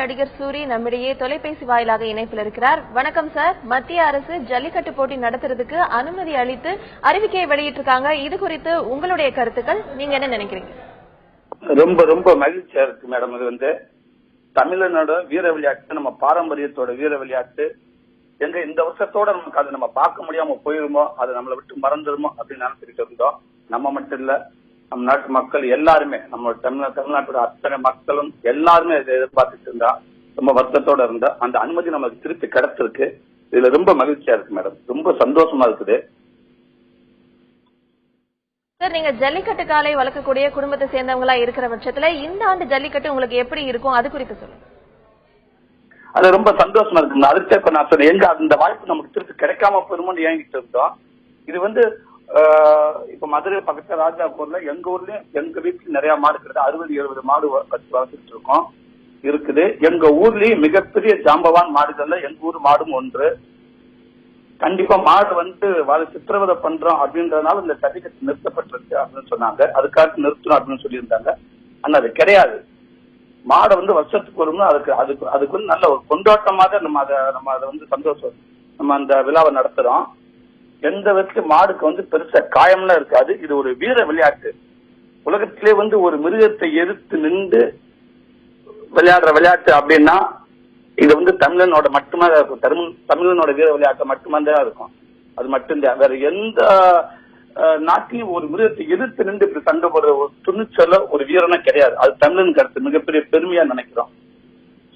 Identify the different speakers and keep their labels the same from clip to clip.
Speaker 1: நடிகர் சூரி நம்மிடையே தொலைபேசி வாயிலாக இணைப்பில் இருக்கிறார். வணக்கம் சார். மத்திய அரசு ஜல்லிக்கட்டு போட்டி நடத்துறதுக்கு அனுமதி அளித்து அறிவிக்கையை வெளியிட்டிருக்காங்க. இது குறித்து உங்களுடைய கருத்துக்கள், நீங்க என்ன நினைக்கிறீங்க?
Speaker 2: ரொம்ப ரொம்ப மகிழ்ச்சியா இருக்கு மேடம். இது வந்து தமிழனோட வீர விளையாட்டு, நம்ம பாரம்பரியத்தோட வீர விளையாட்டு. எங்க இந்த வருஷத்தோட நமக்கு அதை நம்ம பார்க்க முடியாம போயிருமோ, அதை நம்மளை விட்டு மறந்துருமோ அப்படின்னு நினைச்சிட்டு இருந்தோம். நம்ம மட்டும் இல்ல, நம்ம நாட்டு மக்கள் எல்லாருமே, நம்ம தமிழ்நாட்டோட அத்தனை மக்களும் எல்லாருமே இதை எதிர்பார்த்துட்டு இருந்தா, ரொம்ப வருத்தத்தோட இருந்தா. அந்த அனுமதி நமக்கு திருப்பி கிடைச்சிருக்கு. இதுல ரொம்ப மகிழ்ச்சியா இருக்கு மேடம், ரொம்ப சந்தோஷமா இருக்குது.
Speaker 1: சார், நீங்க ஜல்லிக்கட்டு காலை வளர்க்கக்கூடிய குடும்பத்தை சேர்ந்தவங்களா இருக்கிற பட்சத்துல இந்த ஆண்டு ஜல்லிக்கட்டு உங்களுக்கு எப்படி இருக்கும், அது குறித்து சொல்லுங்க.
Speaker 2: அது ரொம்ப சந்தோஷமா இருக்கு. அதுக்கு இப்ப நான் சொன்னேன், எங்க அந்த வாய்ப்பு நமக்கு திருப்பி கிடைக்காம போயிருமோன்னு ஏங்கிட்டு இருந்தோம். இது வந்து இப்ப மதுரை பக்கத்துல ராஜாப்பூர்ல எங்க ஊர்லயும் எங்க வீட்டுல நிறைய மாடு இருக்குது. 60-70 மாடு வளர்த்துட்டு இருக்கோம் இருக்குது. எங்க ஊர்லயும் மிகப்பெரிய ஜாம்பவான் மாடுகள்ல எங்க ஊர் மாடும் ஒன்று. கண்டிப்பா மாடு வந்து சித்திரவதை பண்றோம் அப்படின்றதுனால இந்த ஜல்லிக்கட்டு நிறுத்தப்பட்டிருக்கு அப்படின்னு சொன்னாங்க. அதுக்காக நிறுத்தணும் அப்படின்னு சொல்லியிருந்தாங்க. ஆனா அது கிடையாது. மாடை வந்து வருஷத்துக்கு வரும்னா அதுக்கு வந்து நல்ல ஒரு கொண்டாட்டமாக நம்ம அதை வந்து சந்தோஷம் நம்ம அந்த விழாவை நடத்துறோம். எந்த விதத்துலயும் மாடுக்கு வந்து பெருசா காயம்லாம் இருக்காது. இது ஒரு வீர விளையாட்டு. உலகத்திலே வந்து ஒரு மிருகத்தை எதிர்த்து நின்று விளையாடுற விளையாட்டு அப்படின்னா இது வந்து தமிழனோட மட்டும்தான் இருக்கும். தமிழனோட வீர விளையாட்டு மட்டும்தான் இருக்கும். அது மட்டும்தான். வேற எந்த நாட்டிலையும் ஒரு மிருகத்தை எதிர்த்து நின்று இப்படி சண்டை போடுற ஒரு துணிச்சல ஒரு வீரனா கிடையாது. அது தமிழன் கருத்து மிகப்பெரிய பெருமையா நினைக்கிறோம்.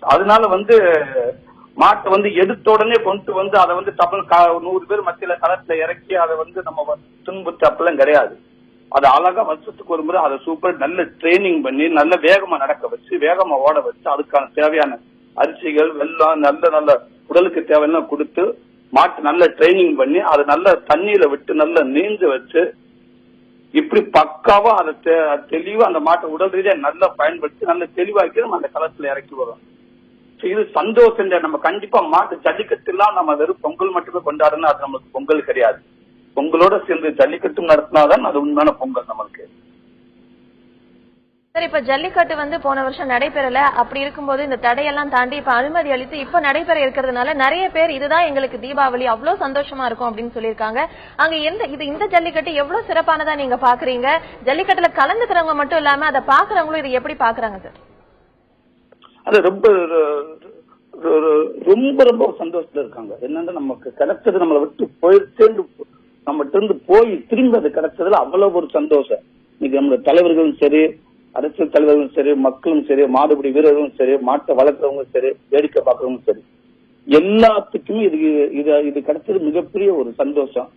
Speaker 2: அதனால வந்து மாட்டை வந்து எடுத்த உடனே கொண்டு வந்து அதை வந்து 100 பேர் மத்தியில களத்துல இறக்கி அதை வந்து நம்ம துன்புற்று அப்பெல்லாம் கிடையாது. அதை அழகா வருஷத்துக்கு ஒரு முறை அதை சூப்பர் நல்ல ட்ரைனிங் பண்ணி நல்ல வேகமா நடக்க வச்சு வேகமா ஓட வச்சு அதுக்கான தேவையான அரிசிகள் வெல்லம் நல்ல உடலுக்கு தேவையெல்லாம் கொடுத்து மாட்டு நல்ல ட்ரைனிங் பண்ணி அதை நல்ல தண்ணியில விட்டு நல்ல நீந்து வச்சு இப்படி பக்காவா அதை தெளிவா அந்த மாட்டை உடல் ரீதியா நல்லா பயன்படுத்தி நல்ல தெளிவாக்கி நம்ம அந்த களத்துல இறக்கி வரோம். இது சந்தோஷம். நம்ம கண்டிப்பா மாட்டு ஜல்லிக்கட்டு எல்லாம் நம்ம வெறும் பொங்கல் மட்டுமே கொண்டாடணும். அது நம்மளுக்கு பொங்கல் கிடையாது. பொங்கலோட சேர்ந்து ஜல்லிக்கட்டும் நடத்தினாதான் அது உண்மையான பொங்கல் நம்மளுக்கு.
Speaker 1: சார், இப்ப ஜல்லிக்கட்டு வந்து போன வருஷம் நடைபெறல. அப்படி இருக்கும்போது இந்த தடையெல்லாம் தாண்டி இப்ப அனுமதி அளித்து இப்ப நடைபெற இருக்கிறதுனால நிறைய பேர் இதுதான் எங்களுக்கு தீபாவளி, அவ்வளவு சந்தோஷமா இருக்கும் அப்படின்னு சொல்லியிருக்காங்க. அங்க இந்த ஜல்லிக்கட்டு எவ்வளவு சிறப்பானதா நீங்க பாக்குறீங்க? ஜல்லிக்கட்டுல கலந்துக்கிறவங்க மட்டும் இல்லாம அதை பாக்குறவங்களும் இதை எப்படி பாக்குறாங்க சார்?
Speaker 2: அது ரொம்ப ரொம்ப ரொம்ப சந்தோஷத்துல இருக்காங்க. என்னன்னா நமக்கு கிடைச்சது நம்மளை விட்டு நம்மகிட்ட இருந்து போய் திரும்பி அது கிடைச்சதுல அவ்வளவு ஒரு சந்தோஷம். இன்னைக்கு நம்மளோட தலைவர்களும் சரி, அரசியல் தலைவர்களும் சரி, மக்களும் சரி, மாடுபிடி வீரர்களும் சரி, மாட்டை வளர்க்கிறவங்களும் சரி, வேடிக்கை பார்க்கறவங்களும் சரி, எல்லாத்துக்குமே இது கிடைச்சது மிகப்பெரிய ஒரு சந்தோஷம்.